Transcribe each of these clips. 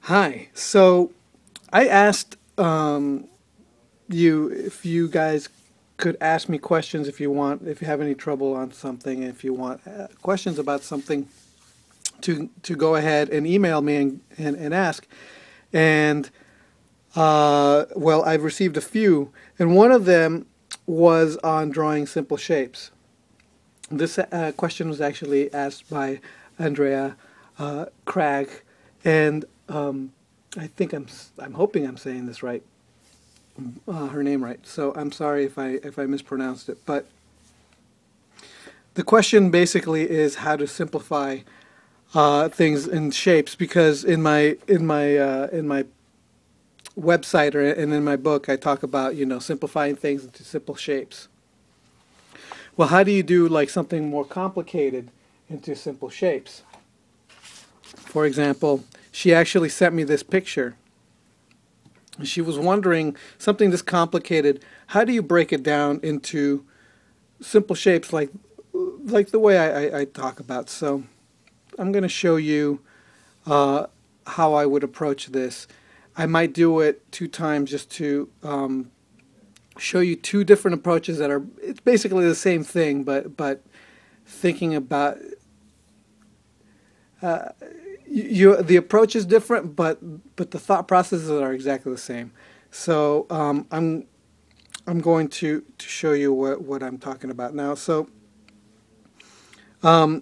Hi. So I asked you if you guys could ask me questions if you want, if you have any trouble on something, if you want questions about something, to go ahead and email me and ask. And well, I've received a few, and one of them was on drawing simple shapes. This question was actually asked by Andrea Cragg, and I'm hoping I'm saying this right, her name right. So I'm sorry if I mispronounced it. But the question basically is how to simplify things in shapes, because in my website and in my book I talk about simplifying things into simple shapes. Well, how do you do like something more complicated into simple shapes? For example, she actually sent me this picture. She was wondering something this complicated. How do you break it down into simple shapes like the way I talk about? So I'm going to show you how I would approach this. I might do it 2 times just to show you 2 different approaches that are it's basically the same thing, but thinking about the approach is different, but the thought processes are exactly the same. So I'm going to show you what I'm talking about now. So um,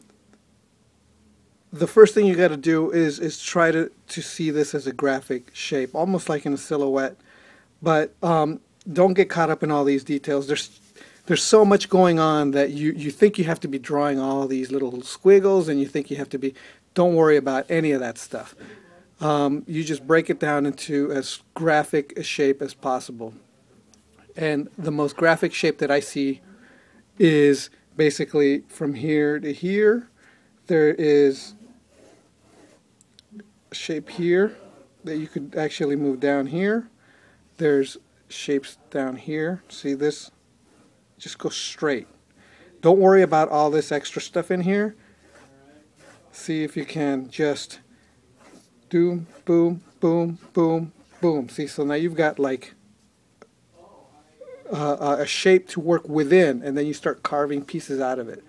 the first thing you got to do is try to see this as a graphic shape, almost like in a silhouette. But don't get caught up in all these details. There's so much going on that you think you have to be drawing all these little squiggles, and you think you have to be. Don't worry about any of that stuff. You just break it down into as graphic a shape as possible. And the most graphic shape that I see is basically from here to here. There is a shape here that you could actually move down here. There's shapes down here. See this? Just go straight. Don't worry about all this extra stuff in here. See if you can just do boom, boom, boom, boom. See, so now you've got like a shape to work within, and then you start carving pieces out of it.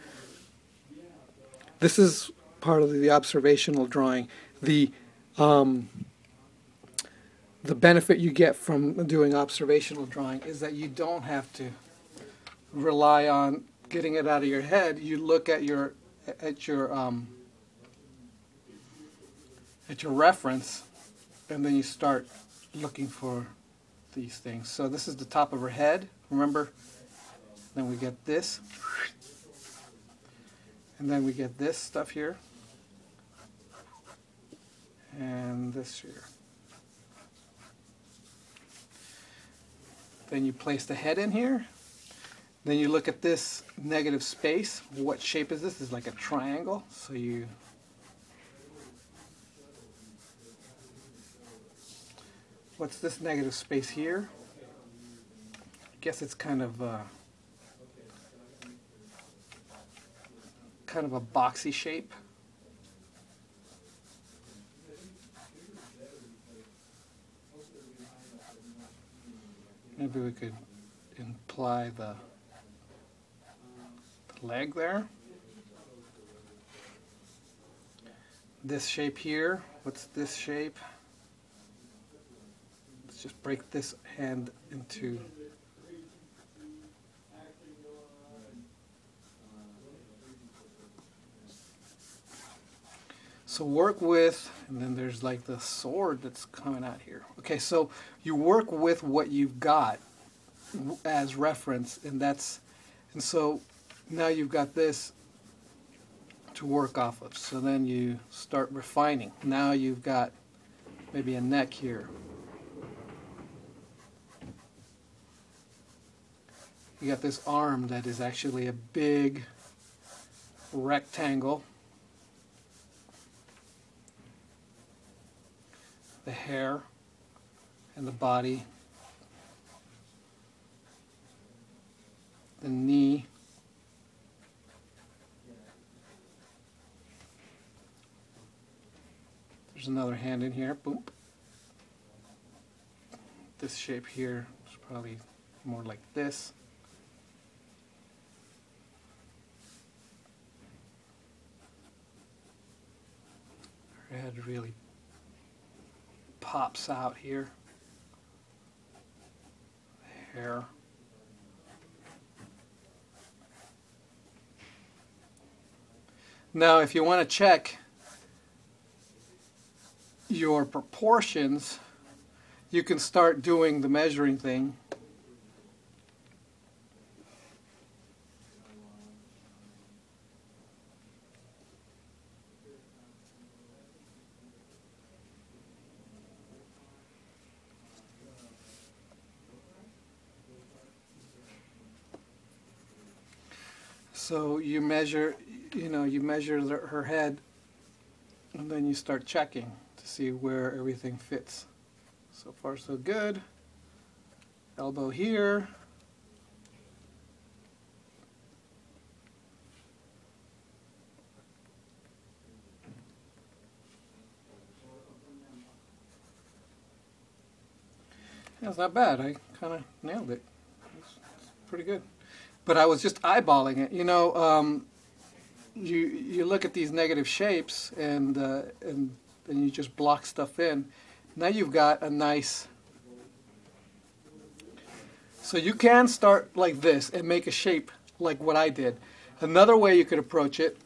This is part of the observational drawing. Um, the benefit you get from doing observational drawing is that you don't have to rely on getting it out of your head. You look at your reference, and then you start looking for these things. So this is the top of her head, remember? Then we get this, and then we get this stuff here, and this here. Then you place the head in here. Then you look at this negative space. What shape is this? This is like a triangle. So you what's this negative space here? I guess it's kind of a boxy shape. Maybe we could imply the leg there. This shape here, what's this shape? Let's just break this hand into so work with, and then there's like the sword that's coming out here. Okay, so you work with what you've got as reference, and so now you've got this to work off of. So then you start refining. Now you've got maybe a neck here. You got this arm that is actually a big rectangle. The hair and the body, the knee, there's another hand in here, boom, this shape here. It's probably more like this. Her head really pops out here. Hair. Now, if you want to check your proportions, you can start doing the measuring thing. So you measure, you measure her head, and then you start checking to see where everything fits. So far so good. Elbow here. That's not bad. I kind of nailed it. It's pretty good. But I was just eyeballing it. You look at these negative shapes and you just block stuff in. Now you've got a nice. So you can start like this and make a shape like what I did. Another way you could approach it.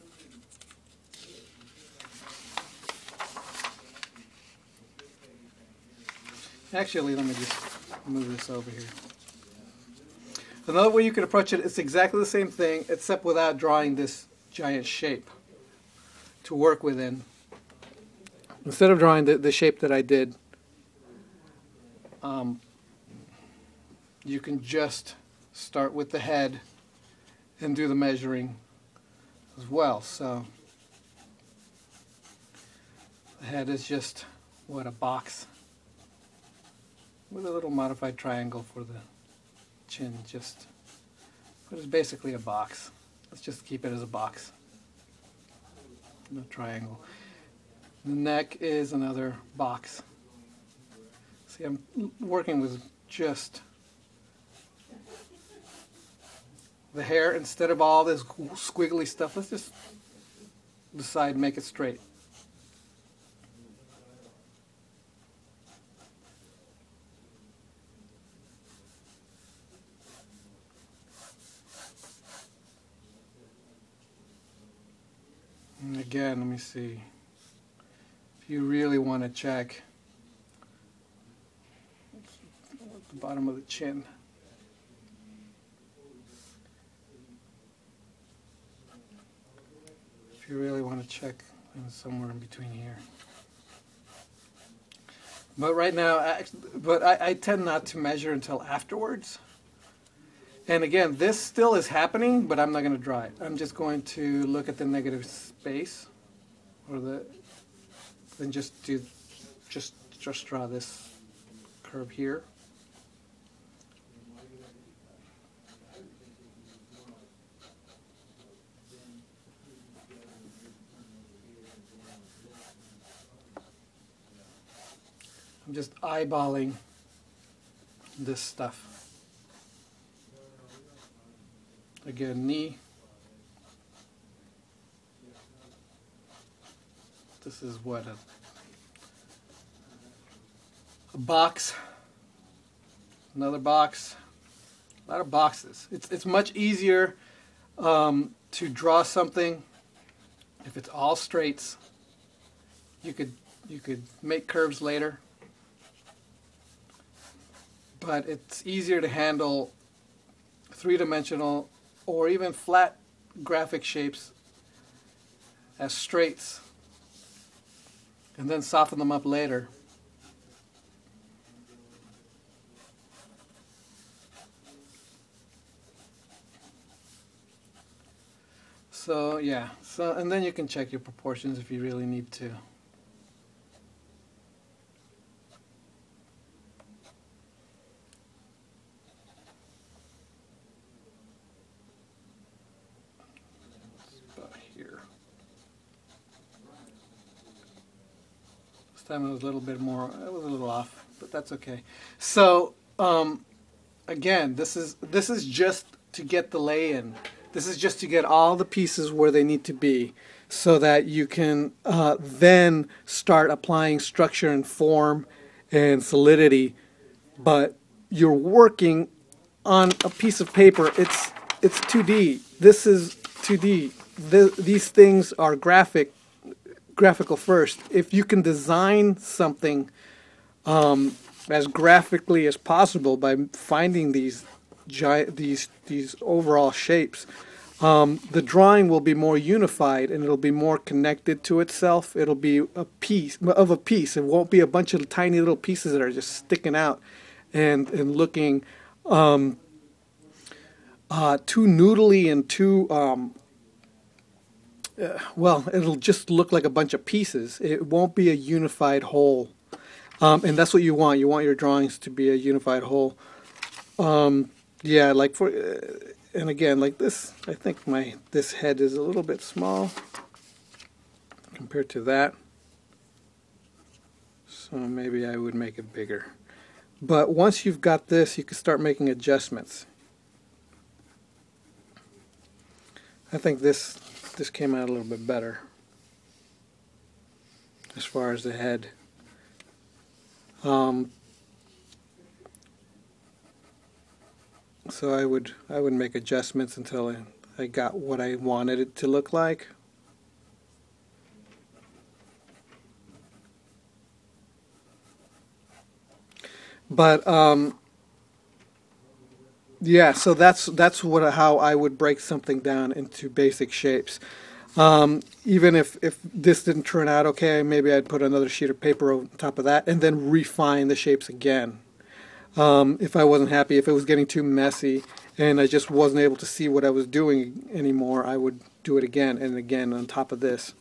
Actually, let me just move this over here. Another way you could approach it is exactly the same thing, except without drawing this giant shape to work within. Instead of drawing the shape that I did, you can just start with the head and do the measuring as well. So the head is just, what, a box with a little modified triangle for the chin, but it's basically a box. Let's just keep it as a box. No triangle. The neck is another box. See, I'm working with just the hair instead of all this squiggly stuff. Let's just decide, make it straight. And again, let me see. If you really want to check the bottom of the chin. If you really want to check, somewhere in between here. But right now, I tend not to measure until afterwards. And again, this still is happening, but I'm not going to draw it. I'm just going to look at the negative space, then just draw this curve here. I'm just eyeballing this stuff. Again, knee. This is what, a box. Another box. A lot of boxes. It's much easier to draw something if it's all straights. You could make curves later, but it's easier to handle three-dimensional or even flat graphic shapes as straights and then soften them up later. So yeah, and then you can check your proportions if you really need to. Last time it was a little bit more, it was a little off, but that's okay. So, again, this is just to get the lay-in. This is just to get all the pieces where they need to be so that you can then start applying structure and form and solidity. But you're working on a piece of paper. It's 2D. This is 2D. These things are graphical first. If you can design something as graphically as possible by finding these overall shapes, the drawing will be more unified and it'll be more connected to itself. It'll be a piece of a piece. It won't be a bunch of tiny little pieces that are just sticking out and looking too noodly and too well, it'll just look like a bunch of pieces. It won't be a unified whole. And that's what you want. You want your drawings to be a unified whole. Yeah, like for, and again, like this, I think this head is a little bit small compared to that. So maybe I would make it bigger. But once you've got this, you can start making adjustments. I think this came out a little bit better as far as the head. So I would make adjustments until I got what I wanted it to look like. But yeah, so that's how I would break something down into basic shapes. Even if this didn't turn out okay, maybe I'd put another sheet of paper on top of that and then refine the shapes again. If I wasn't happy, if it was getting too messy and I just wasn't able to see what I was doing anymore, I would do it again and again on top of this.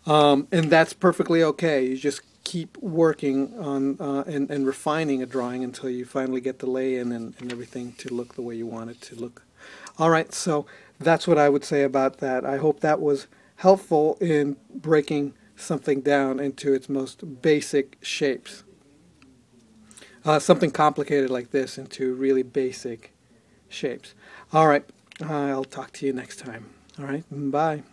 And that's perfectly okay. You just keep working on and refining a drawing until you finally get the lay-in and everything to look the way you want it to look. All right, so that's what I would say about that. I hope that was helpful in breaking something down into its most basic shapes. Something complicated like this into really basic shapes. All right, I'll talk to you next time. All right, bye.